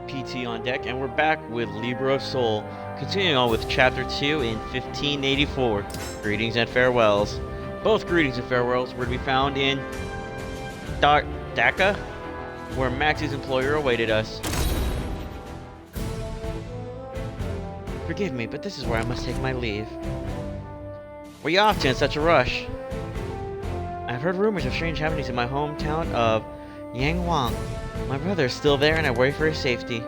PT on deck, and we're back with Libra of Soul, continuing on with Chapter 2 in 1584, Greetings and Farewells. Both Greetings and Farewells were to be found in Dhaka, where Maxie's employer awaited us. Forgive me, but this is where I must take my leave. Where you off to in such a rush? I've heard rumors of strange happenings in my hometown of Yangwang. My brother is still there and I worry for his safety.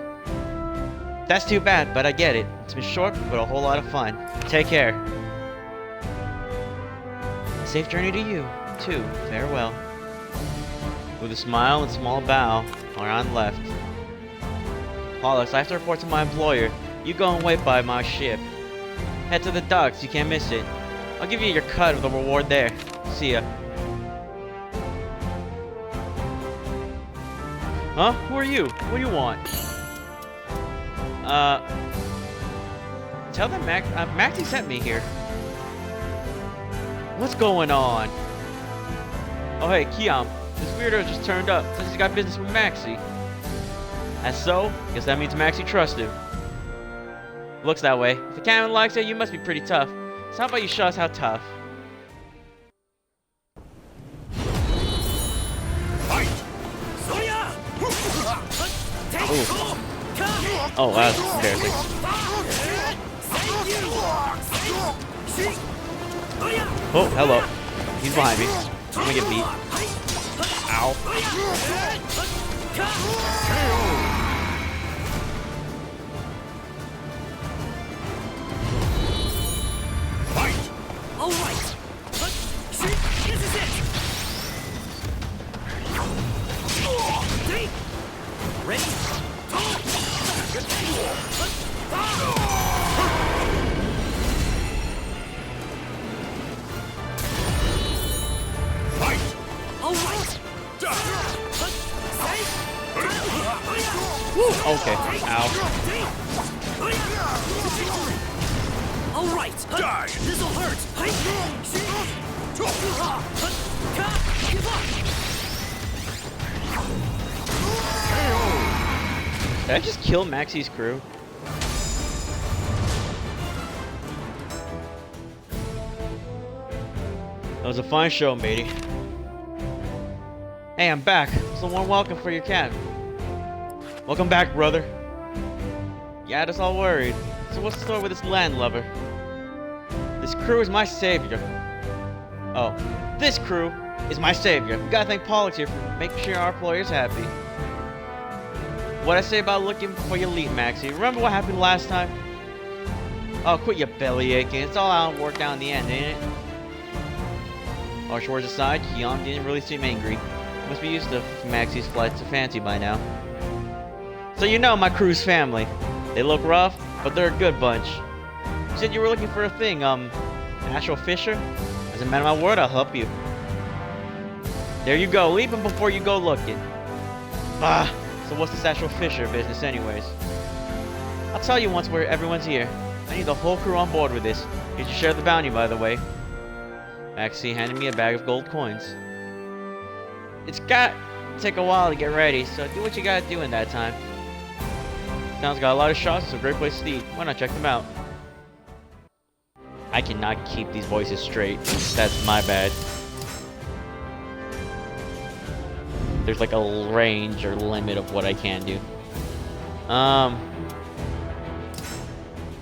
That's too bad, but I get it. It's been short, but a whole lot of fun. Take care. A safe journey to you, too. Farewell. With a smile and small bow, Aran left. Pollux, I have to report to my employer. You go and wait by my ship. Head to the docks, you can't miss it. I'll give you your cut of the reward there. See ya. Huh? Who are you? What do you want? Tell them Maxie sent me here. What's going on? Oh hey, Kiam. This weirdo just turned up. Says he's got business with Maxie. As so, guess that means Maxie trusts him. Looks that way. If the captain likes it, you must be pretty tough. So how about you show us how tough? Ooh. Oh, wow, that's embarrassing. Oh, hello. He's behind me. I'm gonna get beat. Ow. Fight! All right. This is it. Ready? Fight! All right. Okay. Ow. All right. Die. This'll hurt. Give up. Did I just kill Maxie's crew? That was a fine show, matey. Hey, I'm back. It's a warm welcome for your cat. Welcome back, brother. You had us all worried. So what's the story with this landlubber? This crew is my savior. Oh, this crew is my savior. We gotta thank Pollux here for making sure our employer's happy. What I say about looking before you leave, Maxie? Remember what happened last time? Oh, quit your belly aching. It's all out and worked out in the end, ain't it? Harsh words aside, Kion didn't really seem angry. Must be used to Maxie's flights of fancy by now. So you know my crew's family. They look rough, but they're a good bunch. You said you were looking for a thing, Astral Fisher? As a man of my word, I'll help you. There you go, leave him before you go looking. Bah! So what's this Astral Fisher business anyways? I'll tell you once where everyone's here. I need the whole crew on board with this. You should share the bounty, by the way. Maxie handed me a bag of gold coins. It's got to take a while to get ready, so do what you gotta do in that time. Town's got a lot of shops, it's a great place to eat. Why not check them out? I cannot keep these voices straight. That's my bad. There's like a range or limit of what I can do. Yeah,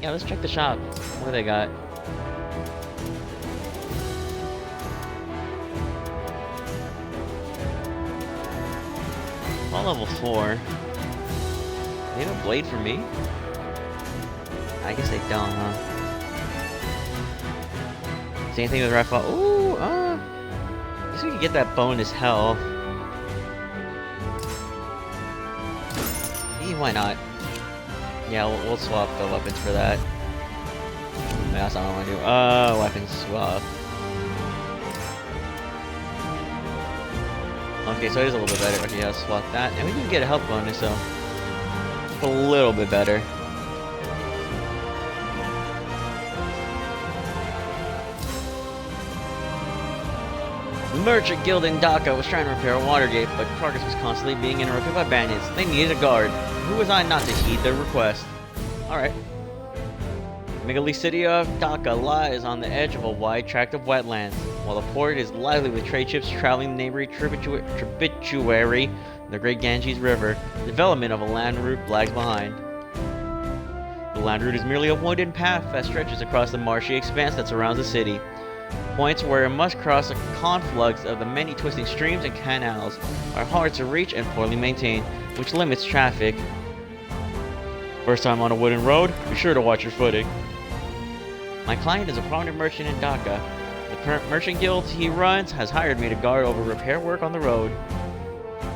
let's check the shop. What do they got? All level 4. They have a blade for me? I guess they don't, huh? Same thing with rifle. Ooh, I guess we can get that bonus health. Why not? Yeah, we'll swap the weapons for that. That's not what I want to do. Weapons swap. Okay, so it is a little bit better. Okay, yeah, swap that. And we can get a health bonus, so a little bit better. The merchant guild in Dhaka was trying to repair a water gate, but progress was constantly being interrupted by bandits. They needed a guard. who was I not to heed their request? Alright. The megali city of Dhaka lies on the edge of a wide tract of wetlands, while the port is lively with trade ships traveling the neighboring tributary, the Great Ganges River. Development of a land route lags behind. The land route is merely a wooden path that stretches across the marshy expanse that surrounds the city. Points where it must cross a conflux of the many twisting streams and canals are hard to reach and poorly maintained, which limits traffic. First time on a wooden road, be sure to watch your footing. My client is a prominent merchant in Dhaka. The current merchant guild he runs has hired me to guard over repair work on the road.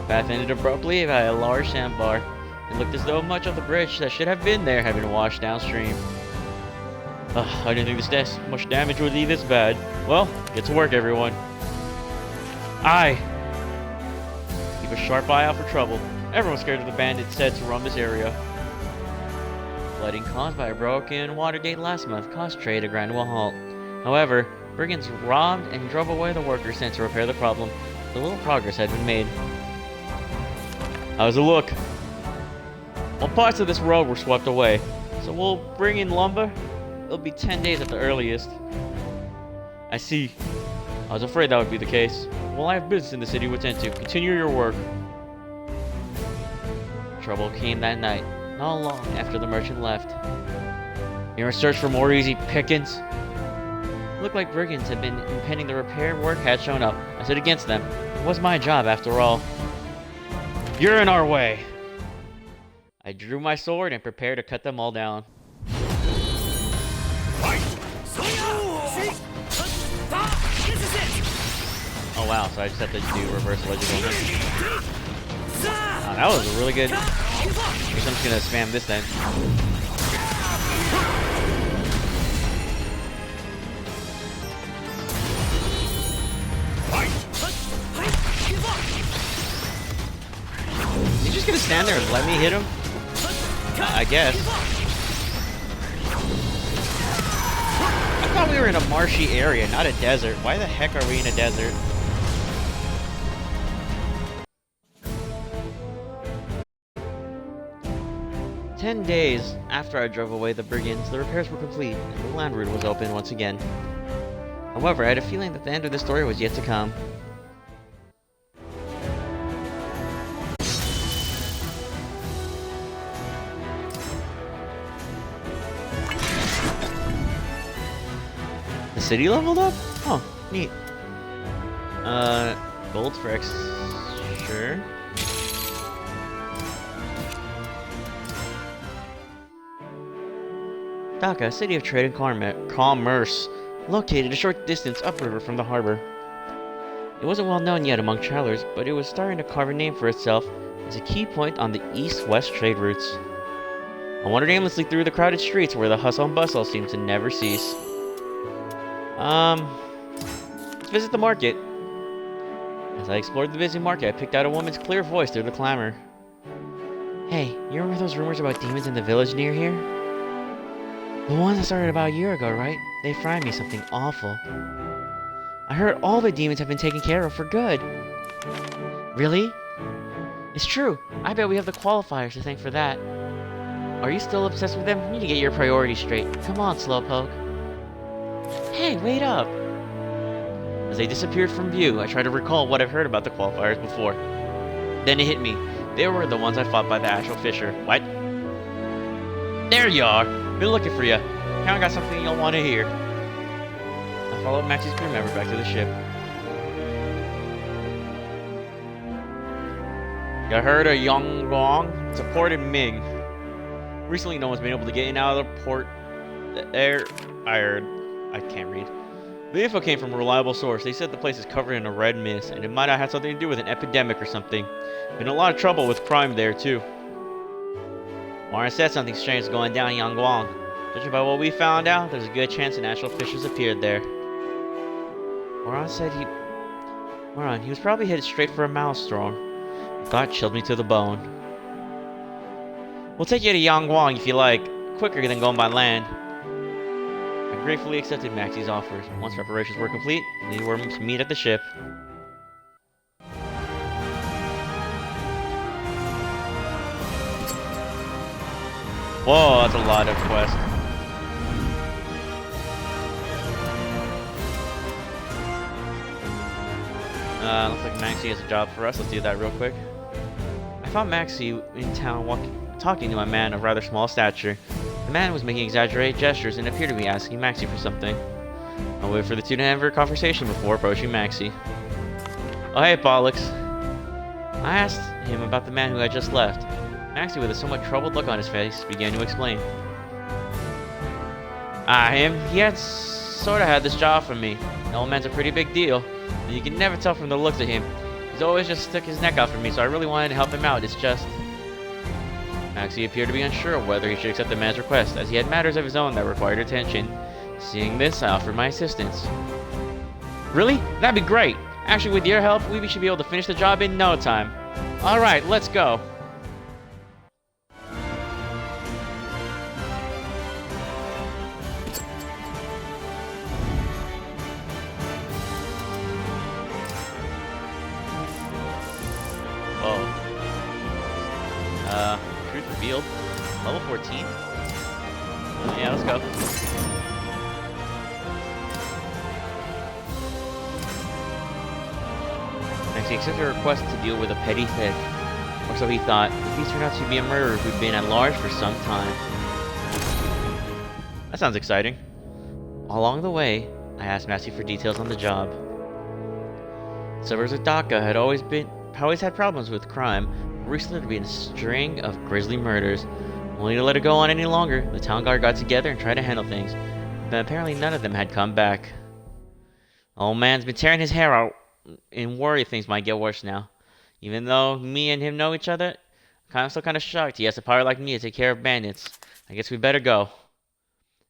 Path ended abruptly by a large sandbar. It looked as though much of the bridge that should have been there had been washed downstream. I didn't think this much damage would be this bad. Well, get to work, everyone. Aye. Keep a sharp eye out for trouble. Everyone's scared of the bandits said to roam this area. Flooding caused by a broken water gate last month caused trade to grind to a halt. However, brigands robbed and drove away the workers sent to repair the problem. So little progress had been made. How's it look? Well, parts of this road were swept away, so we'll bring in lumber. It'll be 10 days at the earliest. I see. I was afraid that would be the case. Well, I have business in the city to attend to. Continue your work. Trouble came that night, not long after the merchant left. You're in search for more easy pickings? It looked like brigands had been impeding the repair work had shown up. I stood against them. It was my job, after all. You're in our way! I drew my sword and prepared to cut them all down. Oh wow, so I just have to do reverse ledger movement. Oh, that was a really good... I guess I'm just gonna spam this then. Is he just gonna stand there and let me hit him? I guess. I thought we were in a marshy area, not a desert. Why the heck are we in a desert? "10 days after I drove away the brigands, the repairs were complete, and the land route was open once again. However, I had a feeling that the end of the story was yet to come. The city leveled up? Oh, neat. Gold for X... sure. Dhaka, a city of trade and commerce, located a short distance upriver from the harbor. It wasn't well known yet among travelers, but it was starting to carve a name for itself as a key point on the east-west trade routes. I wandered aimlessly through the crowded streets where the hustle and bustle seemed to never cease. Let's visit the market. As I explored the busy market, I picked out a woman's clear voice through the clamor. Hey, you remember those rumors about demons in the village near here? The ones that started about a year ago, right? They frightened me something awful. I heard all the demons have been taken care of for good. Really? It's true. I bet we have the qualifiers to thank for that. Are you still obsessed with them? You need to get your priorities straight. Come on, Slowpoke. Hey, wait up! As they disappeared from view, I tried to recall what I've heard about the qualifiers before. Then it hit me. They were the ones I fought by the actual Fisher. What? There you are! Been looking for you. Now I got something you'll want to hear. I followed Maxie's crew member back to the ship. You heard of Yonggong? It's a port in Ming. Recently, no one's been able to get in and out of the port. I can't read. The info came from a reliable source. They said the place is covered in a red mist, and it might have had something to do with an epidemic or something. Been a lot of trouble with crime there, too. Warren said something strange is going down in Yangguang. Judging by what we found out, there's a good chance an actual fishers appeared there. Warren said he was probably headed straight for a maelstrom. The thought chilled me to the bone. We'll take you to Yangguang if you like, quicker than going by land. I gratefully accepted Maxie's offers. Once preparations were complete, we were to meet at the ship. Whoa, that's a lot of quests. Looks like Maxie has a job for us. Let's do that real quick. I found Maxie in town talking to a man of rather small stature. The man was making exaggerated gestures and appeared to be asking Maxie for something. I waited for the two to have a conversation before approaching Maxie. Oh hey, Pollux. I asked him about the man who had just left. Maxie, with a somewhat troubled look on his face, began to explain. Him. He had sorta had this job for me. The old man's a pretty big deal, and you can never tell from the looks of him. He's always just stuck his neck out for me, so I really wanted to help him out. It's just... Maxie appeared to be unsure of whether he should accept the man's request, as he had matters of his own that required attention. Seeing this, I offered my assistance. Really? That'd be great! Actually, with your help, we should be able to finish the job in no time. Alright, let's go! Whoa. Truth revealed. Level 14? Yeah, let's go. Maxie accepted a request to deal with a petty thief. Or so he thought. The thief turned out to be a murderer who'd been at large for some time. That sounds exciting. Along the way, I asked Maxie for details on the job. Suburbs of Dhaka had always had problems with crime. Recently, there'd been a string of grisly murders. Only to let it go on any longer, the town guard got together and tried to handle things. But apparently none of them had come back. Old man's been tearing his hair out and worried things might get worse now. Even though me and him know each other, I'm still kind of shocked he has a power like me to take care of bandits. I guess we better go.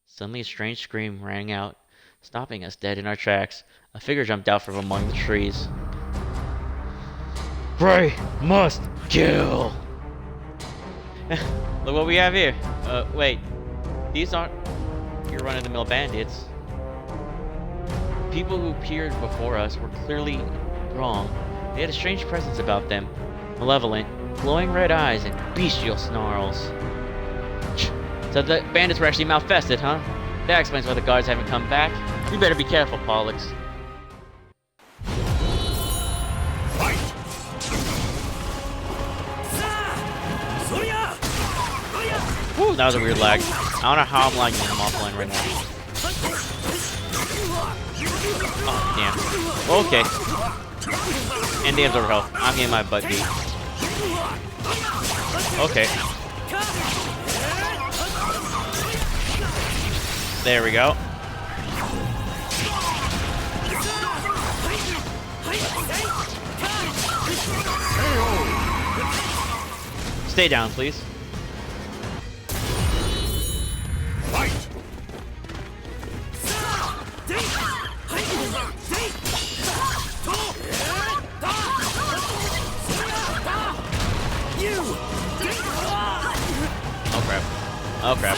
Suddenly a strange scream rang out, stopping us dead in our tracks. A figure jumped out from among the trees. Prey must kill! Look what we have here. Wait. These aren't your run-of-the-mill bandits. People who appeared before us were clearly wrong. They had a strange presence about them. Malevolent, glowing red eyes, and bestial snarls. So the bandits were actually malfested, huh? That explains why the guards haven't come back. You better be careful, Pollux. Woo, that was a weird lag. I don't know how I'm lagging when I'm offline right now. Oh, damn. Okay. And damn's over health. I'm getting my butt beat. Okay. There we go. Stay down, please. Oh crap. Oh crap.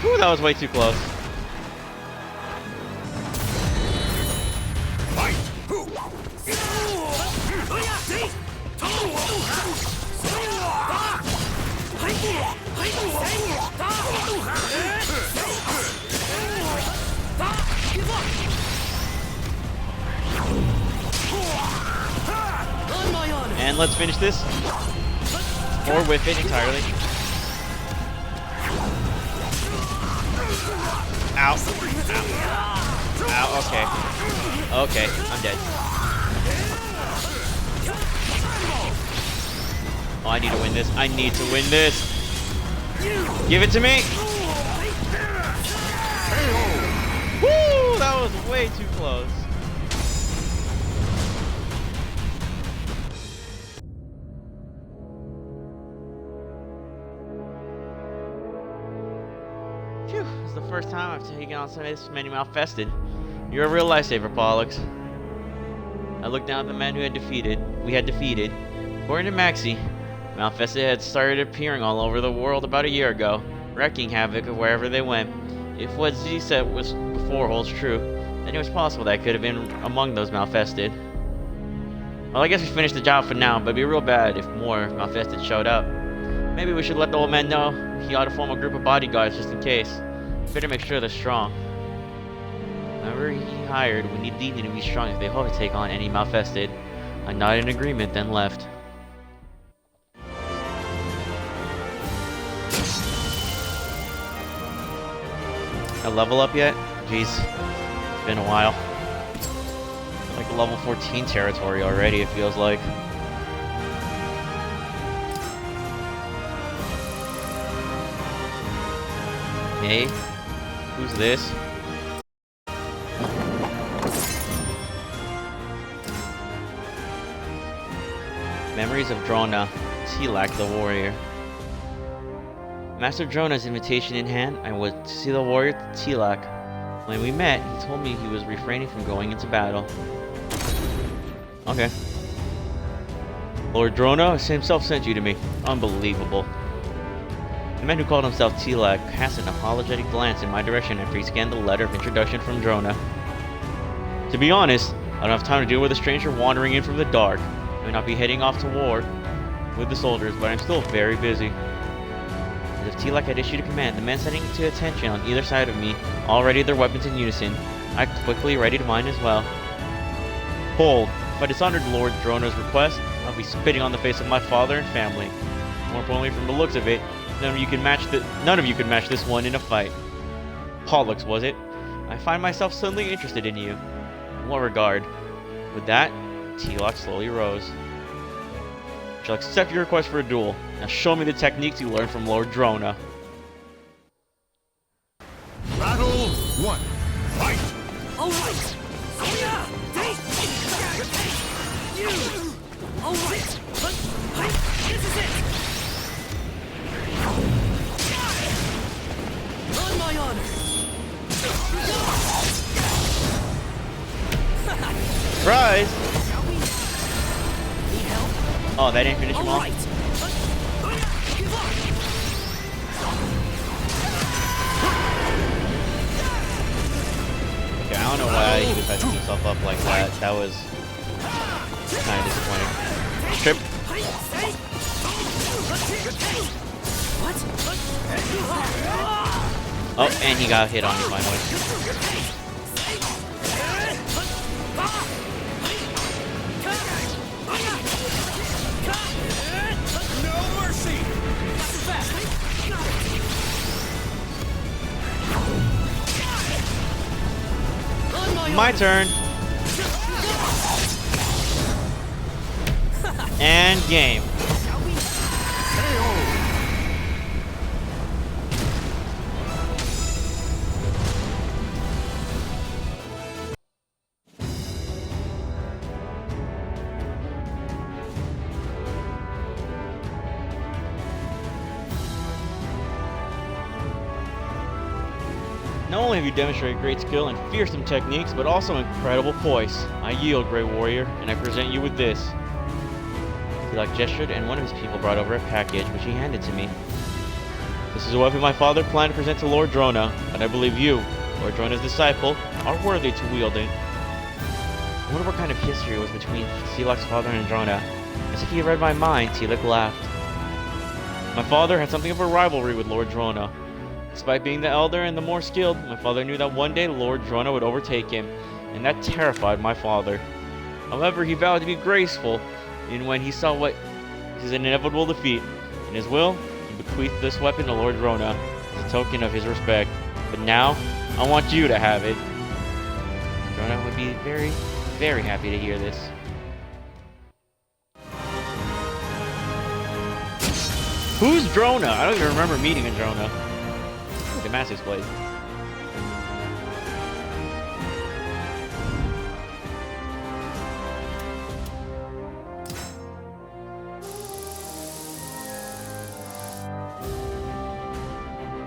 Whew, that was way too close. And let's finish this. Or whiff it entirely. Ow. Ow. Ow, okay. Okay, I'm dead. Oh, I need to win this. I need to win this. Give it to me. Woo! That was way too close. Phew, it's the first time I've taken on somebody this many malfested. You're a real lifesaver, Pollux. I looked down at the men we had defeated. According to Maxie, malfested had started appearing all over the world about a year ago, wreaking havoc of wherever they went. If what Z said was before holds true, Then it was possible that I could have been among those Malfested. Well, I guess we finished the job for now, but it'd be real bad if more Malfested showed up. Maybe we should let the old man know he ought to form a group of bodyguards just in case. Better make sure they're strong. Whoever he hired would need to be strong if they hope to take on any Malfested. I nodded in agreement, then left. A level up yet? Jeez, it's been a while. Like level 14 territory already, it feels like. Hey, who's this? Memories of Drona, Tilak the warrior. Master Drona's invitation in hand, I went to see the warrior Tilak. When we met, he told me he was refraining from going into battle. Okay. Lord Drona himself sent you to me. Unbelievable. The man who called himself Tilak cast an apologetic glance in my direction after he scanned the letter of introduction from Drona. To be honest, I don't have time to deal with a stranger wandering in from the dark. I may not be heading off to war with the soldiers, but I'm still very busy. As if Tilak had issued a command, the men setting to attention on either side of me all readied their weapons in unison. I quickly readied mine as well. Hold! If I dishonored Lord Drona's request, I'll be spitting on the face of my father and family. More importantly, from the looks of it, none of you can match this one in a fight. Pollux, was it? I find myself suddenly interested in you. In what regard? With that, Tilak slowly rose. I shall accept your request for a duel. Now show me the techniques you learned from Lord Drona. Battle 1. Fight! All right. You. All right. This is it. On my honor. Surprise! Shall we? Need help? Oh, that didn't finish him All off? right. Give up. Okay, I don't know why he was messing himself up like that. That was kind of disappointing. Trip. What? Oh, and he got hit on me finally. No mercy! My turn. And game. Not only have you demonstrated great skill and fearsome techniques, but also incredible poise. I yield, Grey Warrior, and I present you with this. Tilak gestured, and one of his people brought over a package, which he handed to me. This is a weapon my father planned to present to Lord Drona, and I believe you, Lord Drona's disciple, are worthy to wield it. I wonder what kind of history was between Tilak's father and Drona. As if he had read my mind, Tilak laughed. My father had something of a rivalry with Lord Drona. Despite being the elder and the more skilled, my father knew that one day Lord Drona would overtake him, and that terrified my father. However, he vowed to be graceful, and when he saw what his inevitable defeat, in his will, he bequeathed this weapon to Lord Drona as a token of his respect. But now, I want you to have it. Drona would be very, very happy to hear this. Who's Drona? I don't even remember meeting a Drona. Damascus blade.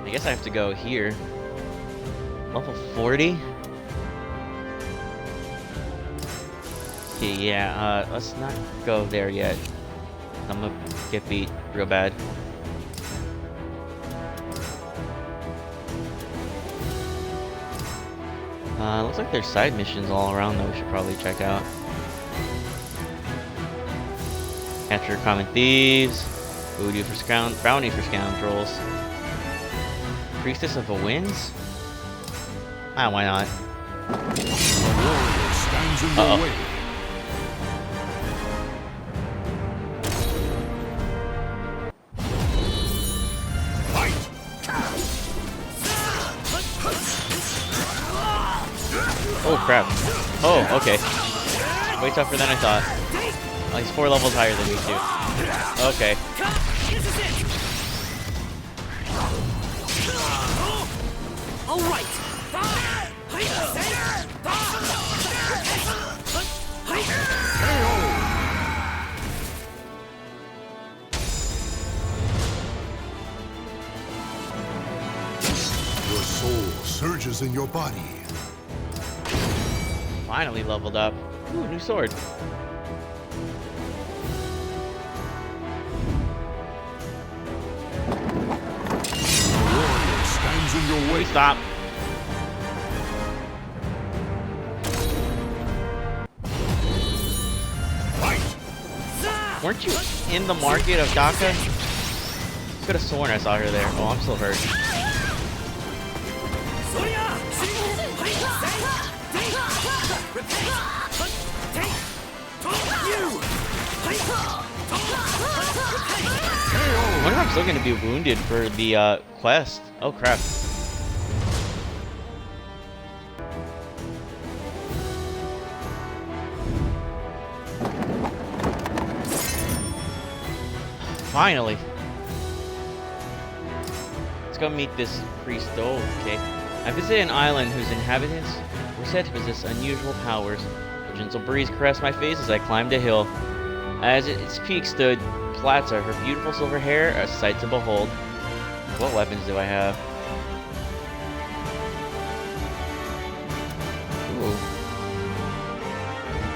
I guess I have to go here. Level 40? Okay, yeah, let's not go there yet. I'm gonna get beat real bad. Looks like there's side missions all around that we should probably check out. Capture common thieves. Bounty for scoundrels. Priestess of the Winds? Ah, why not? A warrior stands in your way. Fight! Oh crap. Oh, okay. Way tougher than I thought. Oh, he's 4 levels higher than me too. Okay. All right. Your soul surges in your body. Finally leveled up. Ooh, new sword. A warrior stands in your way. Please stop. Fight! Weren't you in the market of Dhaka? Could have sworn I saw her there. Oh, I'm still hurt. I wonder if I'm still going to be wounded for the quest. Oh crap. Finally. Let's go meet this priest. Oh, okay. I visited an island whose inhabitants were said to possess unusual powers. A gentle breeze caressed my face as I climbed a hill. As its peak stood Plata, her beautiful silver hair a sight to behold. What weapons do I have? Ooh.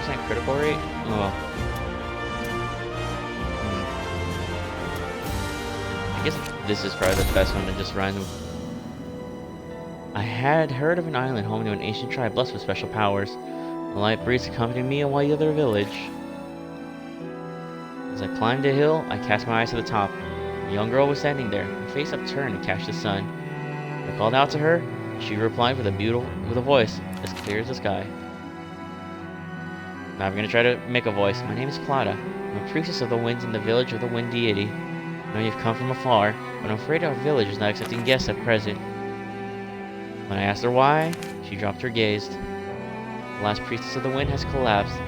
100% critical rate? Oh. I guess this is probably the best one to just run. I had heard of an island home to an ancient tribe blessed with special powers. A light breeze accompanied me away to their village. As I climbed a hill, I cast my eyes to the top. A young girl was standing there, her face upturned to catch the sun. I called out to her, and she replied with a voice as clear as the sky. Now I'm gonna try to make a voice. My name is Plata. I'm a priestess of the winds in the village of the wind deity. I know you've come from afar, but I'm afraid our village is not accepting guests at present. When I asked her why, she dropped her gaze. The last priestess of the wind has collapsed.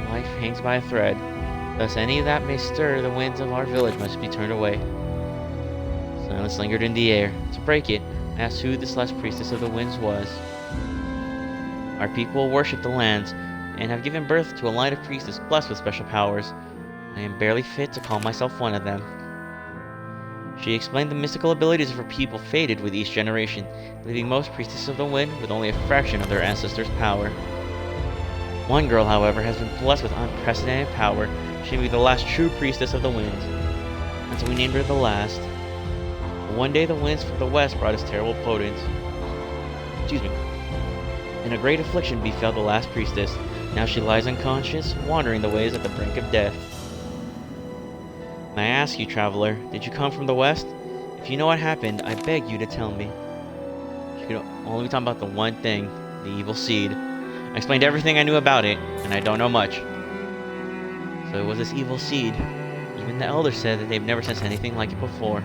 Life hangs by a thread. Thus any that may stir the winds of our village must be turned away. Silence lingered in the air. To break it, I asked who this last priestess of the winds was. Our people worship the lands, and have given birth to a line of priestesses blessed with special powers. I am barely fit to call myself one of them. She explained the mystical abilities of her people faded with each generation, leaving most priestesses of the wind with only a fraction of their ancestors' power. One girl, however, has been blessed with unprecedented power. She may be the last true priestess of the winds, and so we named her the last. One day the winds from the west brought us terrible potence. And a great affliction befell the last priestess. Now she lies unconscious, wandering the ways at the brink of death. May I ask you, traveler, did you come from the west? If you know what happened, I beg you to tell me. She could only be talking about the one thing, the evil seed. I explained everything I knew about it, and I don't know much. So it was this evil seed. Even the elders said that they've never sensed anything like it before.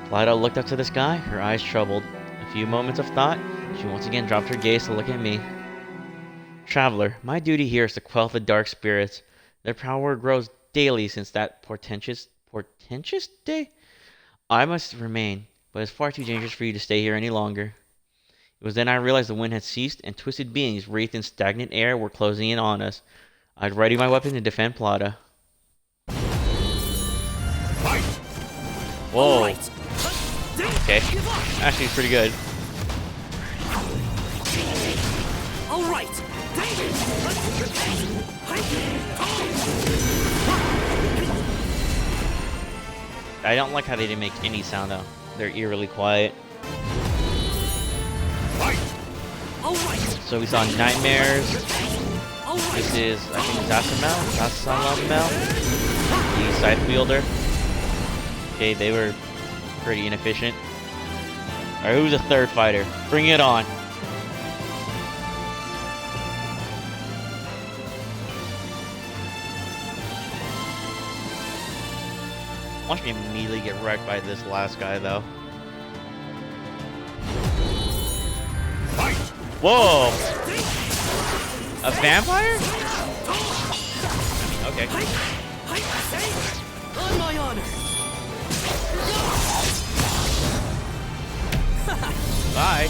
Plata looked up to the sky, her eyes troubled. A few moments of thought, she once again dropped her gaze to look at me. Traveler, my duty here is to quell the dark spirits. Their power grows daily since that portentous day? I must remain, but it's far too dangerous for you to stay here any longer. It was then I realized the wind had ceased, and twisted beings wreathed in stagnant air were closing in on us. I'd ready my weapon to defend Plata. Fight! Whoa. Okay. Actually, it's pretty good. All right. I don't like how they didn't make any sound though. They're eerily quiet. Fight! All right. So we saw Nightmares. All right. This is, I think, Zasamel, the scythe wielder. Okay, they were pretty inefficient. Alright, who's a third fighter? Bring it on. Watch me immediately get wrecked by this last guy, though. Fight! Whoa! A vampire? Okay. On my honor. Bye.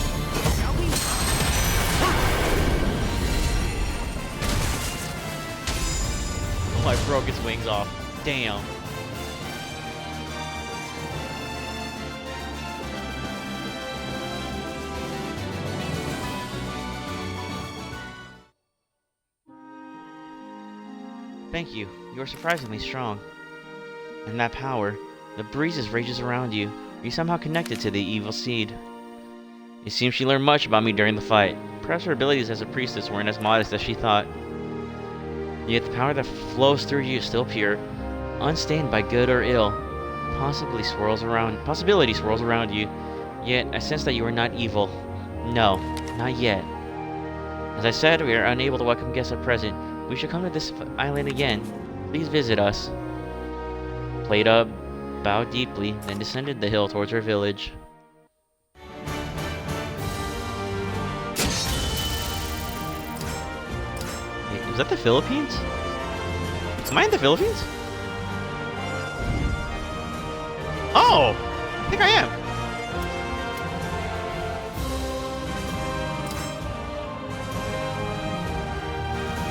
Oh, I broke its wings off. Damn. Thank you. You are surprisingly strong. And that power, the breezes rages around you. Are you somehow connected to the evil seed? It seems she learned much about me during the fight. Perhaps her abilities as a priestess weren't as modest as she thought. Yet the power that flows through you is still pure, unstained by good or ill. Possibility swirls around you. Yet I sense that you are not evil. No, not yet. As I said, we are unable to welcome guests at present. We should come to this island again. Please visit us. Plata bowed deeply, then descended the hill towards her village. Wait, is that the Philippines? Am I in the Philippines? Oh! I think I am.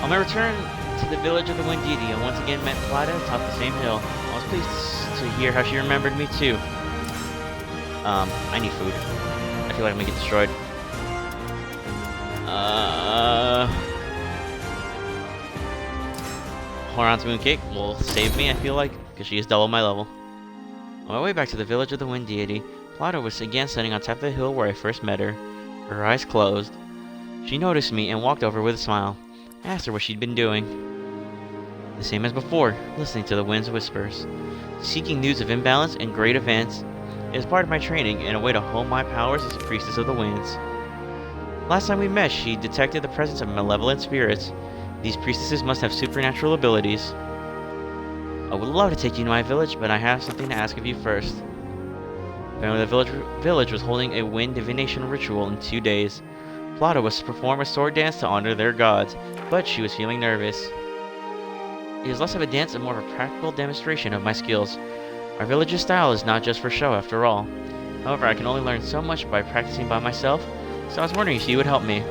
On my return to the village of the Wind Deity, I once again met Plata atop the same hill. I was pleased to hear how she remembered me too. I need food. I feel like I'm gonna get destroyed. Horon's Mooncake will save me, I feel like, because she is double my level. On my way back to the village of the Wind Deity, Plata was again standing on top of the hill where I first met her, her eyes closed. She noticed me and walked over with a smile. I asked her what she'd been doing. The same as before, listening to the wind's whispers. Seeking news of imbalance and great events is part of my training and a way to hone my powers as a priestess of the winds. Last time we met, she detected the presence of malevolent spirits. These priestesses must have supernatural abilities. I would love to take you to my village, but I have something to ask of you first. Apparently the village was holding a wind divination ritual in 2 days. Plata was to perform a sword dance to honor their gods, but she was feeling nervous. It is less of a dance and more of a practical demonstration of my skills. Our village's style is not just for show after all. However, I can only learn so much by practicing by myself, so I was wondering if you would help me.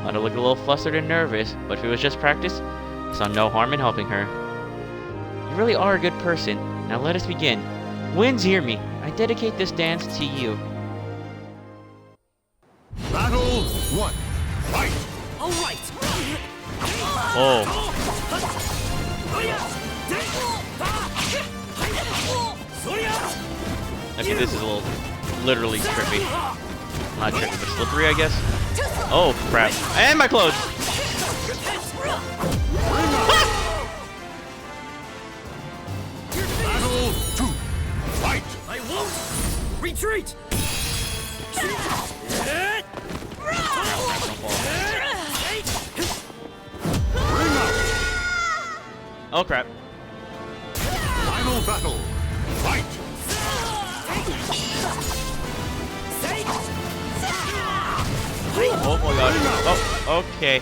Plata looked a little flustered and nervous, but if it was just practice, I saw no harm in helping her. You really are a good person. Now let us begin. Winds, hear me. I dedicate this dance to you. Battle 1. Fight! All right. Oh. Okay, this is a little, literally trippy. Not trippy, but slippery, I guess. Oh, crap. And my clothes! Battle 2. Fight! I won't retreat. Bring up! Oh, crap. Final battle! Fight! Oh my god. Oh, okay.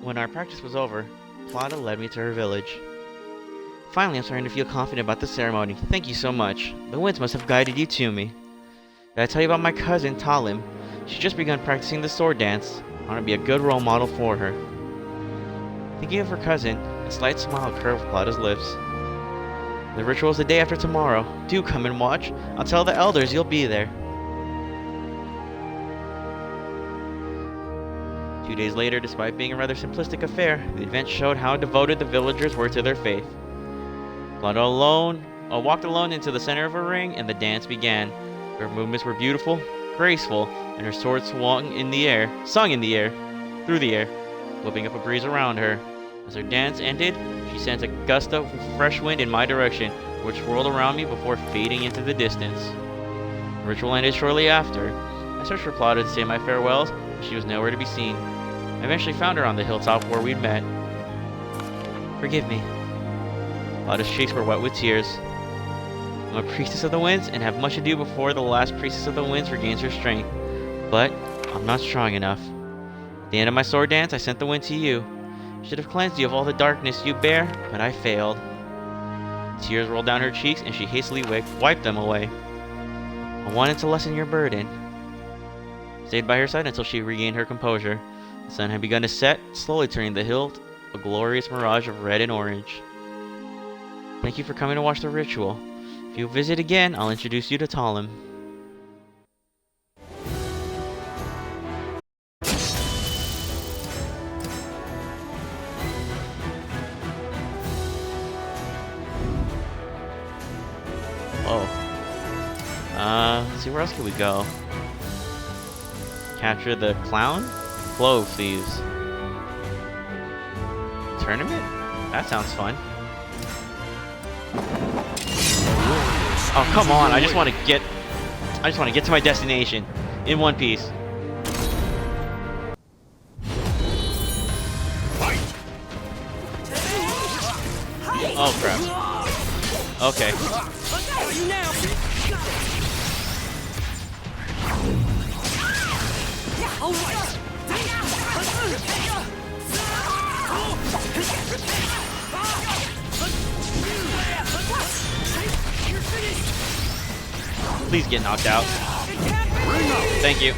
When our practice was over, Plata led me to her village. Finally, I'm starting to feel confident about the ceremony. Thank you so much. The winds must have guided you to me. Did I tell you about my cousin, Talim? She's just begun practicing the sword dance. I want to be a good role model for her. Thinking of her cousin, a slight smile curved Plata's lips. The ritual is the day after tomorrow. Do come and watch. I'll tell the elders you'll be there. 2 days later, despite being a rather simplistic affair, the event showed how devoted the villagers were to their faith. Plata alone I walked alone into the center of a ring, and the dance began. Her movements were beautiful, graceful, and her sword sung in the air, through the air, whipping up a breeze around her. As her dance ended, she sent a gust of fresh wind in my direction, which whirled around me before fading into the distance. The ritual ended shortly after. I searched for Plata to say my farewells, but she was nowhere to be seen. I eventually found her on the hilltop where we'd met. Forgive me. Plata's cheeks were wet with tears. I'm a priestess of the winds and have much to do before the last priestess of the winds regains her strength. But I'm not strong enough. At the end of my sword dance, I sent the wind to you. I should have cleansed you of all the darkness you bear, but I failed. Tears rolled down her cheeks and she hastily wiped them away. I wanted to lessen your burden. I stayed by her side until she regained her composure. The sun had begun to set, slowly turning the hill a glorious mirage of red and orange. Thank you for coming to watch the ritual. If you visit again, I'll introduce you to Talim. Let's see, where else can we go? Capture the clown? Clove thieves. Tournament? That sounds fun. Oh, come on, I just want to get to my destination in one piece. Oh crap. Okay. Please get knocked out. Thank you.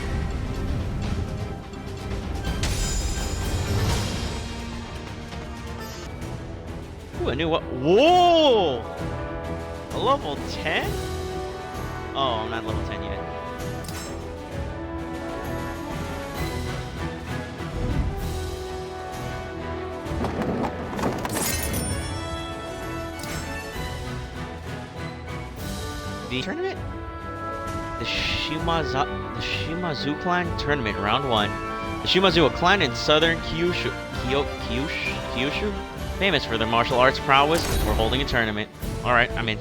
Ooh, I knew what. Whoa! A level 10? Oh, I'm not level 10 yet. The tournament? The Shimazu clan tournament, round 1. The Shimazu, a clan in southern Kyushu, famous for their martial arts prowess, were holding a tournament. Alright, I'm in.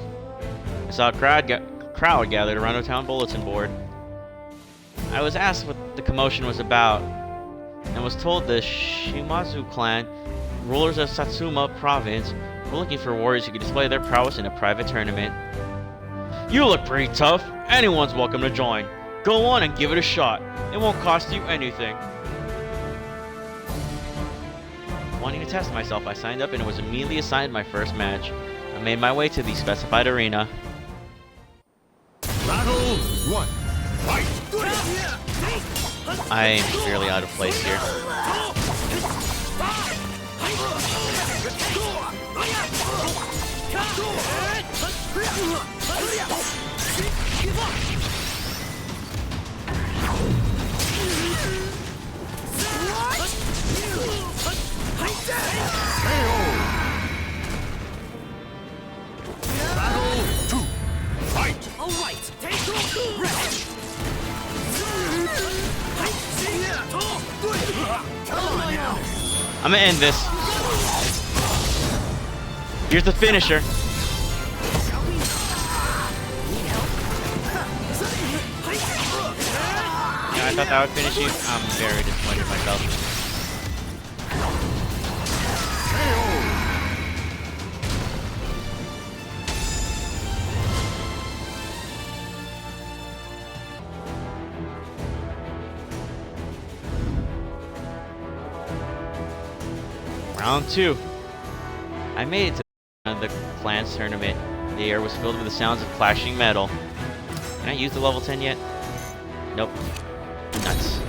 I saw a crowd gathered around a town bulletin board. I was asked what the commotion was about, and was told the Shimazu clan, rulers of Satsuma province, were looking for warriors who could display their prowess in a private tournament. You look pretty tough. Anyone's welcome to join. Go on and give it a shot. It won't cost you anything. Wanting to test myself, I signed up and was immediately assigned my first match. I made my way to the specified arena. Battle 1. Fight! I am fairly out of place here. Battle 2. Fight! All right, take rest. Come on now! I'm gonna end this. Here's the finisher. I thought that would finish you. I'm very disappointed in myself. Round 2. I made it to the clan's tournament. The air was filled with the sounds of clashing metal. Can I use the level 10 yet? Nope. Nuts.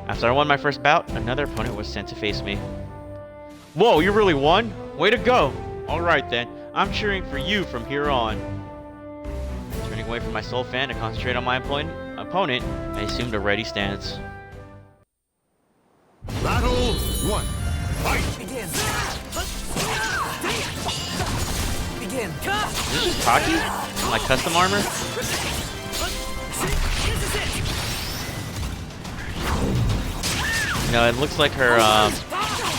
After I won my first bout, another opponent was sent to face me. Whoa, you really won? Way to go! Alright then, I'm cheering for you from here on. Turning away from my soul fan to concentrate on my opponent, I assumed a ready stance. Battle 1. Fight! Begin. in. Is this just Taki? Like custom armor? No, it looks like her,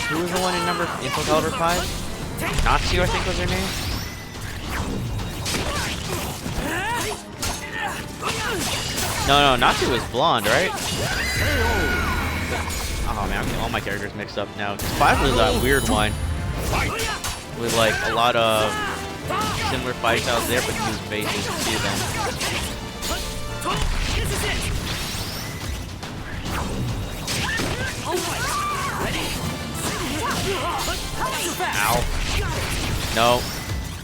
who was the one in SoulCalibur 5? Natsu, I think was her name? No, Natsu was blonde, right? Oh man, I'm getting all my characters mixed up now. 5 was that weird one. With like a lot of similar fight styles there, but new faces to see them. Ow. No.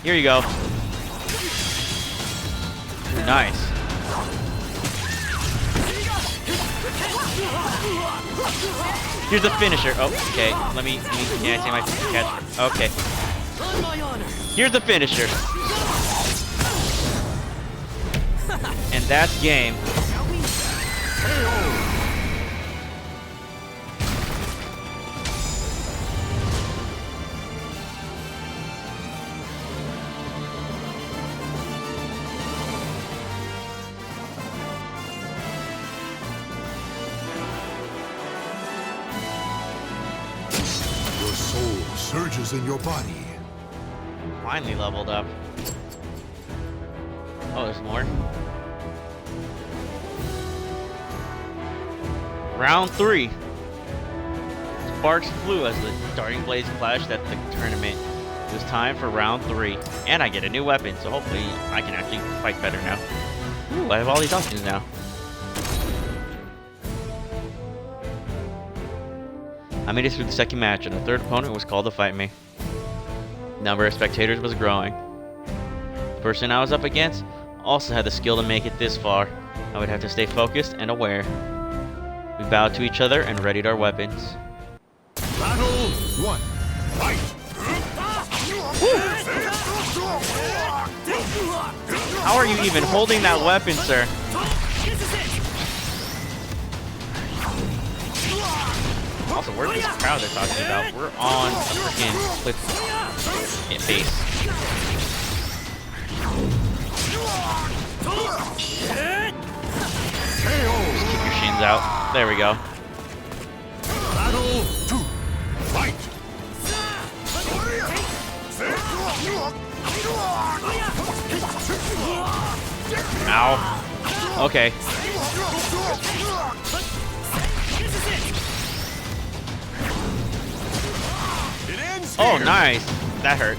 Here you go. Nice. Here's the finisher. Oh, okay. Let me can I say my catch? Okay. Here's the finisher. And that's game. Your soul surges in your body. Finally leveled up. Oh, there's more. Round 3. Sparks flew as the darting blades clashed at the tournament. It was time for round 3, and I get a new weapon, so hopefully I can actually fight better now. Ooh, I have all these options now. I made it through the second match, and the third opponent was called to fight me. The number of spectators was growing. The person I was up against also had the skill to make it this far. I would have to stay focused and aware. We bowed to each other and readied our weapons. Battle 1. Fight! How are you even holding that weapon, sir? Also, where's this crowd they're talking about? We're on a freaking cliff base. Just keep your shins out. There we go. Battle 2. Fight! Ow. Okay. Oh, nice. That hurt.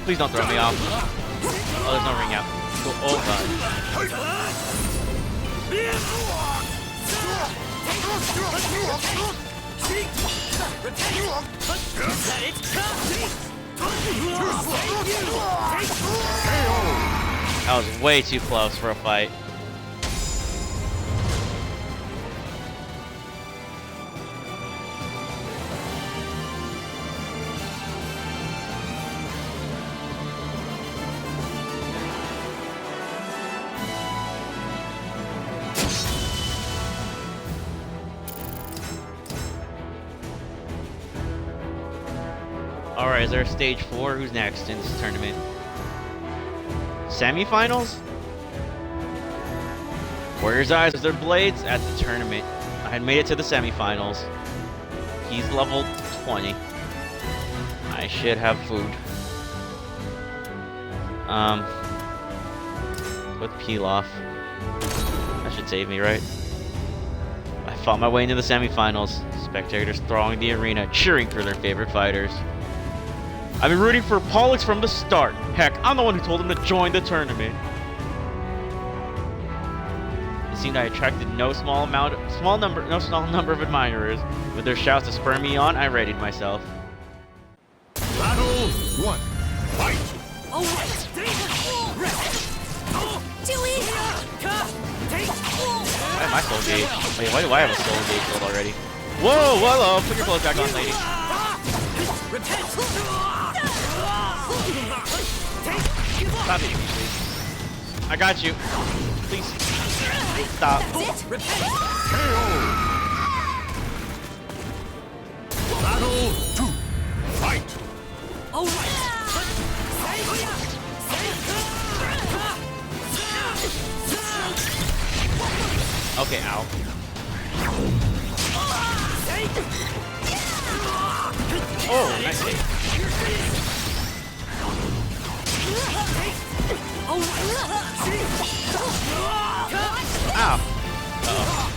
Please don't throw me off. Oh, there's no ring out. Cool. Oh, that was way too close for a fight. Alright, is there a stage 4? Who's next in this tournament? Semifinals? Warrior's Eyes with their blades at the tournament. I had made it to the semifinals. He's level 20. I should have food. With peel off. That should save me, right? I fought my way into the semifinals. Spectators thronging the arena, cheering for their favorite fighters. I've been rooting for Pollux from the start. Heck, I'm the one who told him to join the tournament. It seemed I attracted no small number of admirers. With their shouts to spur me on, I readied myself. Battle 1. Fight! Why have my soul gauge? Wait, why do I have a soul gauge build already? Whoa, hello! Put your clothes back on, lady. Stop hitting me, please. I got you. Please. Stop. Battle 2. Fight! Okay, ow. Oh, nice hit. Ow. Uh-oh.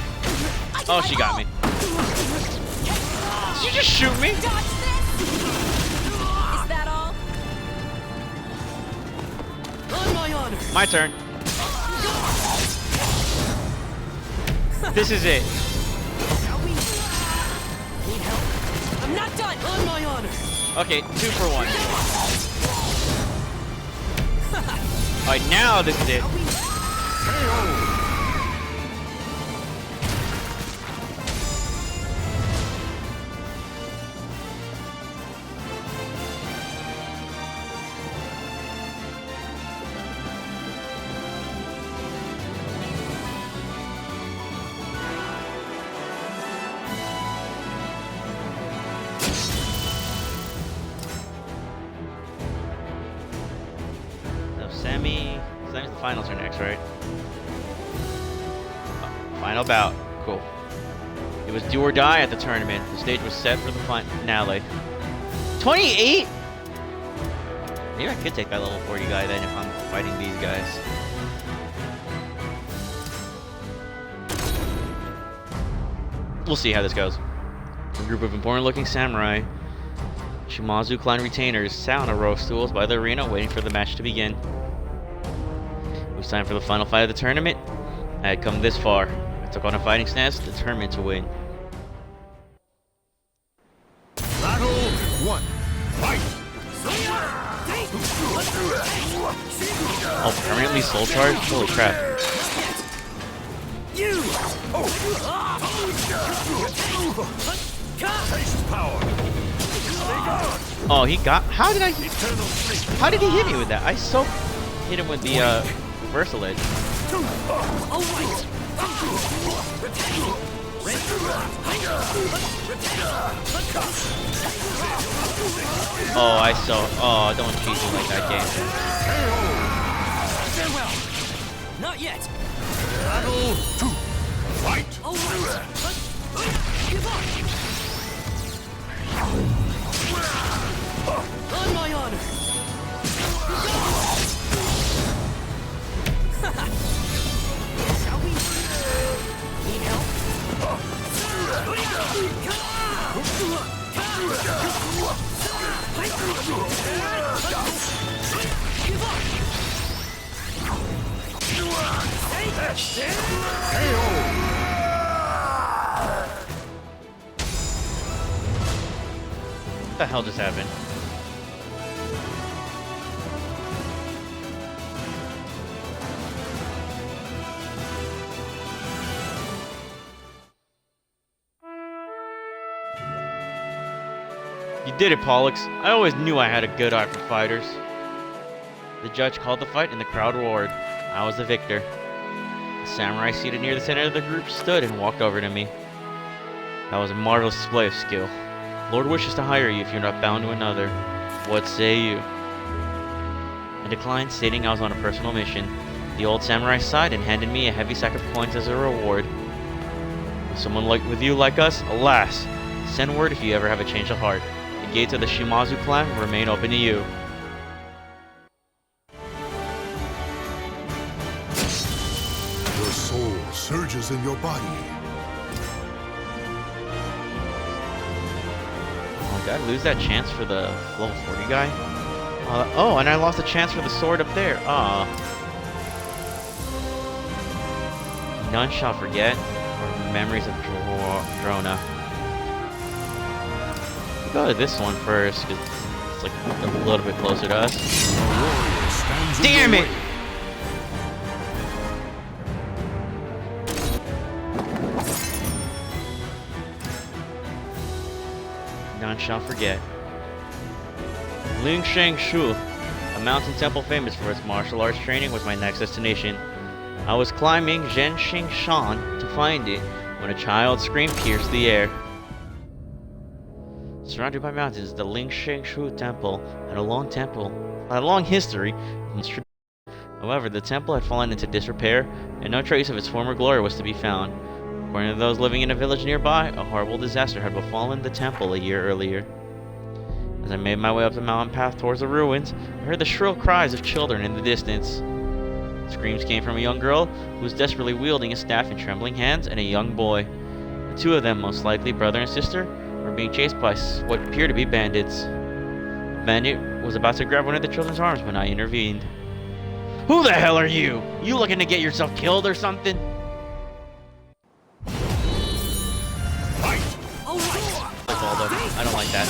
Oh, she got me. Did you just shoot me? Is that all? On my honor. My turn. This is it. Shall we? Need help? I'm not done. On my honor. Okay, 2 for 1. Alright, now this is it. Shall we? Semis, the finals are next, right? Oh, final bout. Cool. It was do or die at the tournament. The stage was set for the finale. 28? Maybe I could take that level 40 guy then if I'm fighting these guys. We'll see how this goes. A group of important-looking samurai Shimazu clan retainers sat on a row of stools by the arena waiting for the match to begin. It was time for the final fight of the tournament. I had come this far. I took on a fighting stance, determined to win. Battle 1. Fight! Oh, permanently soul charge? Holy crap. You. Taste power! Oh, he got... How did he hit me with that? I so hit him with the reversal edge. Oh, I saw... Oh, don't cheese me like that, game. Farewell. Not yet. Battle 2. Fight! All right. Give up. On my honor. Shall we? Need help? Give up. What the hell just happened? You did it, Pollux. I always knew I had a good eye for fighters. The judge called the fight and the crowd roared. I was the victor. The samurai seated near the center of the group stood and walked over to me. That was a marvelous display of skill. Lord wishes to hire you if you're not bound to another. What say you? I declined, stating I was on a personal mission. The old samurai sighed and handed me a heavy sack of coins as a reward. With someone with you like us, alas, send word if you ever have a change of heart. The gates of the Shimazu clan will remain open to you. Your soul surges in your body. Oh, did I lose that chance for the level 40 guy? Oh, and I lost a chance for the sword up there. Ah. None shall forget, or memories of Drona. We'll go to this one first, because it's like a little bit closer to us. A warrior stands in Damn your it! way. None shall forget. Lingsheng Shu, a mountain temple famous for its martial arts training, was my next destination. I was climbing Zhenxing Shan to find it when a child's scream pierced the air. Surrounded by mountains, the Lingsheng Shu temple had a long history. However, the temple had fallen into disrepair, and no trace of its former glory was to be found. According to those living in a village nearby, a horrible disaster had befallen the temple a year earlier. As I made my way up the mountain path towards the ruins, I heard the shrill cries of children in the distance. Screams came from a young girl who was desperately wielding a staff in trembling hands and a young boy. The two of them, most likely brother and sister, were being chased by what appeared to be bandits. A bandit was about to grab one of the children's arms when I intervened. Who the hell are you? You looking to get yourself killed or something? Voldo. I don't like that.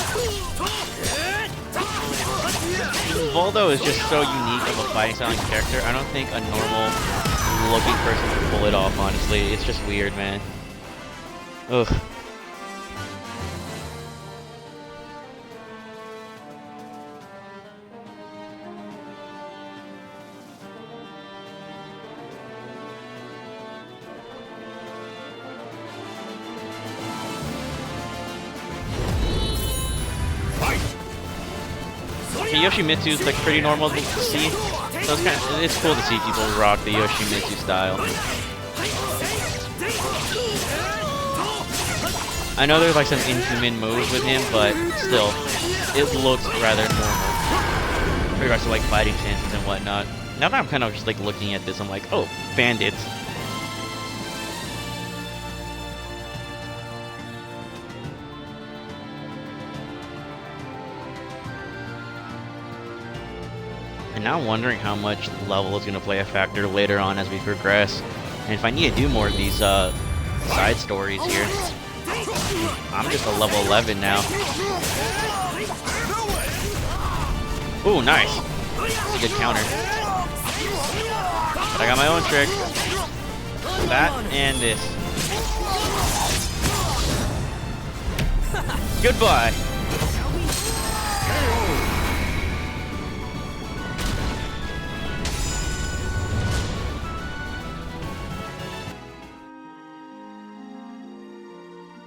Voldo is just so unique of a fighting style and character. I don't think a normal looking person could pull it off, honestly. It's just weird, man. Ugh. Yoshimitsu is like pretty normal to see, so it's cool to see people rock the Yoshimitsu style. I know there's like some inhuman moves with him, but still, it looks rather normal in regards to like fighting chances and whatnot. Now that I'm kind of just like looking at this, I'm like, oh, bandits. And now I'm wondering how much level is going to play a factor later on as we progress. And if I need to do more of these side stories here. I'm just a level 11 now. Ooh, nice. That's a good counter. But I got my own trick. That and this. Goodbye.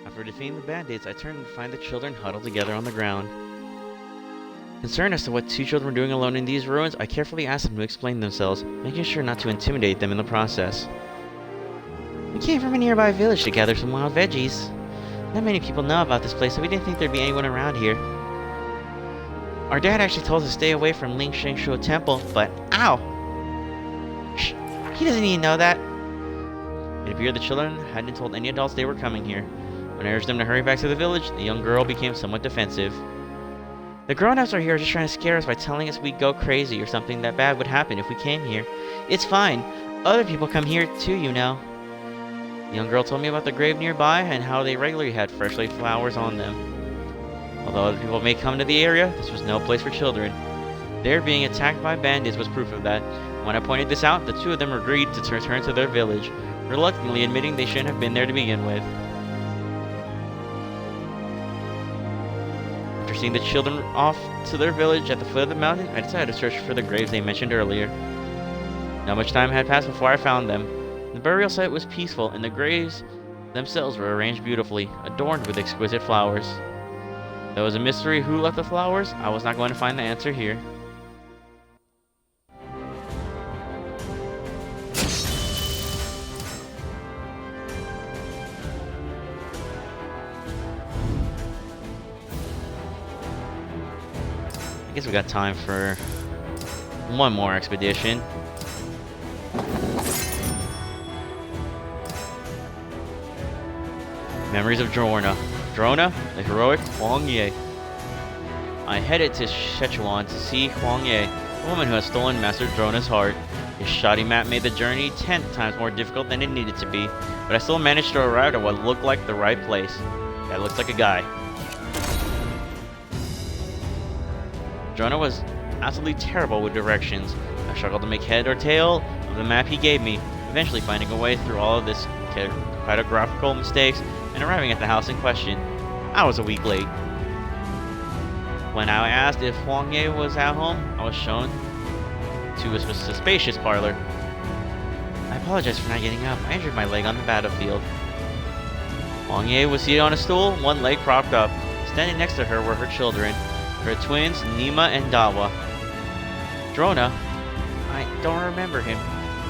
After defeating the bandits, I turned to find the children huddled together on the ground. Concerned as to what two children were doing alone in these ruins, I carefully asked them to explain themselves, making sure not to intimidate them in the process. We came from a nearby village to gather some wild veggies. Not many people know about this place, so we didn't think there'd be anyone around here. Our dad actually told us to stay away from Ling Shengshuo Temple, but ow! Shh, he doesn't even know that. It appeared the children hadn't told any adults they were coming here. When I urged them to hurry back to the village, the young girl became somewhat defensive. The grown-ups are here just trying to scare us by telling us we'd go crazy or something that bad would happen if we came here. It's fine. Other people come here too, you know. The young girl told me about the grave nearby and how they regularly had fresh laid flowers on them. Although other people may come to the area, this was no place for children. Their being attacked by bandits was proof of that. When I pointed this out, the two of them agreed to return to their village, reluctantly admitting they shouldn't have been there to begin with. After seeing the children off to their village at the foot of the mountain, I decided to search for the graves they mentioned earlier. Not much time had passed before I found them. The burial site was peaceful, and the graves themselves were arranged beautifully, adorned with exquisite flowers. Though it was a mystery who left the flowers, I was not going to find the answer here. I guess we got time for one more expedition. Memories of Drona. Drona, the heroic Huang Ye. I headed to Sichuan to see Huang Ye, the woman who had stolen Master Drona's heart. His shoddy map made the journey 10 times more difficult than it needed to be, but I still managed to arrive at what looked like the right place. That looks like a guy. Drona was absolutely terrible with directions. I struggled to make head or tail of the map he gave me, eventually finding a way through all of this cartographical mistakes and arriving at the house in question. I was a week late. When I asked if Huang Ye was at home, I was shown to a spacious parlor. I apologize for not getting up. I injured my leg on the battlefield. Huang Ye was seated on a stool, one leg propped up. Standing next to her were her children, her twins Nima and Dawa. Drona? I don't remember him.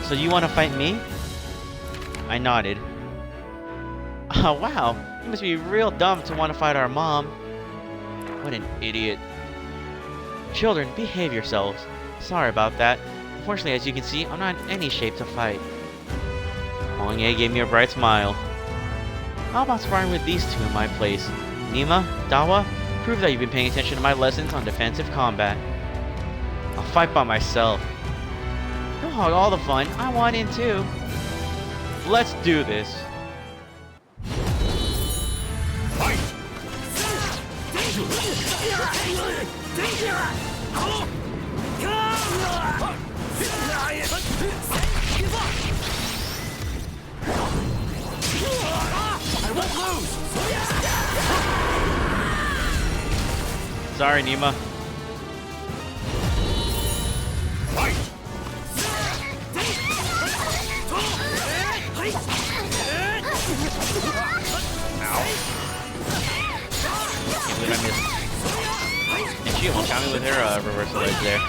So you want to fight me? I nodded. Oh, wow. You must be real dumb to want to fight our mom. What an idiot. Children, behave yourselves. Sorry about that. Unfortunately, as you can see, I'm not in any shape to fight. Wang Ye gave me a bright smile. How about sparring with these two in my place? Nima, Dawa, prove that you've been paying attention to my lessons on defensive combat. I'll fight by myself. Don't hog all the fun. I want in too. Let's do this. Fight! I won't lose! Sorry, Nima. Fight! Can't believe I missed. And she almost got me with her reversal edge there.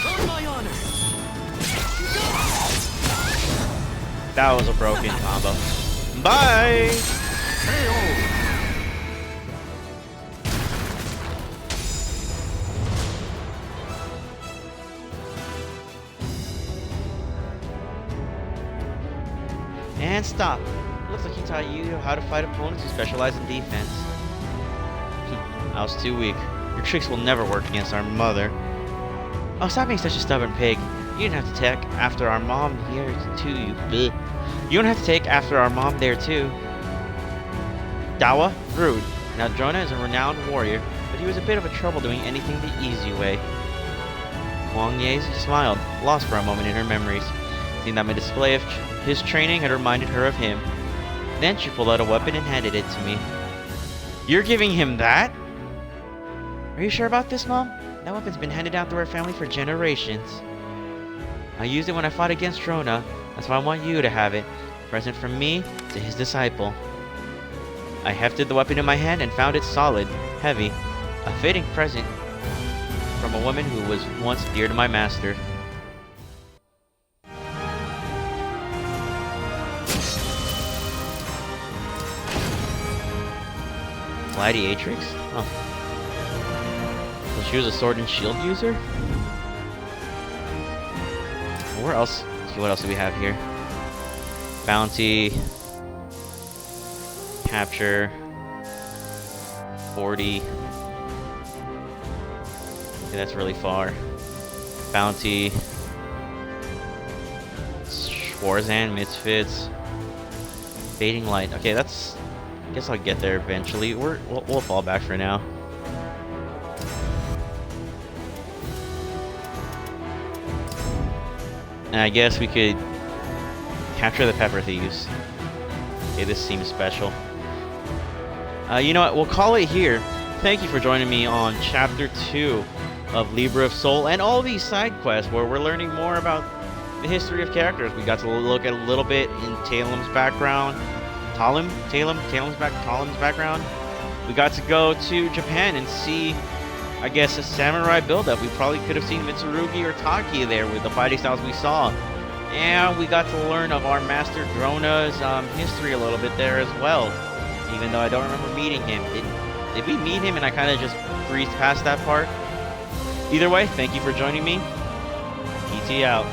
On my honor! That was a broken combo. Bye! And stop. Looks like he taught you how to fight opponents who specialize in defense. I was too weak. Your tricks will never work against our mother. Oh, stop being such a stubborn pig. You didn't have to take after our mom here too, you bleh. You don't have to take after our mom there too. Dawa, rude. Now Drona is a renowned warrior, but he was a bit of a trouble doing anything the easy way. Wang Ye smiled, lost for a moment in her memories, seeing that my display of his training had reminded her of him. Then she pulled out a weapon and handed it to me. You're giving him that? Are you sure about this, Mom? That weapon's been handed down through our family for generations. I used it when I fought against Drona. That's why I want you to have it. A present from me to his disciple. I hefted the weapon in my hand and found it solid, heavy. A fitting present from a woman who was once dear to my master. Gladiatrix? Oh. So she was a sword and shield user? Where else? See, what else do we have here? Bounty. Capture. 40. Okay, that's really far. Bounty. Schwarzan, Misfits. Fading Light. Okay, that's... I guess I'll get there eventually. We'll fall back for now. And I guess we could capture the Pepper Thieves. Okay, this seems special. You know what? We'll call it here. Thank you for joining me on Chapter 2 of Libra of Soul and all these side quests where we're learning more about the history of characters. We got to look at a little bit in Talem's background. Talem's background. We got to go to Japan and see, I guess, a samurai build-up. We probably could have seen Mitsurugi or Taki there with the fighting styles we saw. And we got to learn of our master Drona's history a little bit there as well. Even though I don't remember meeting him. Did we meet him and I kind of just breezed past that part? Either way, thank you for joining me. PT out.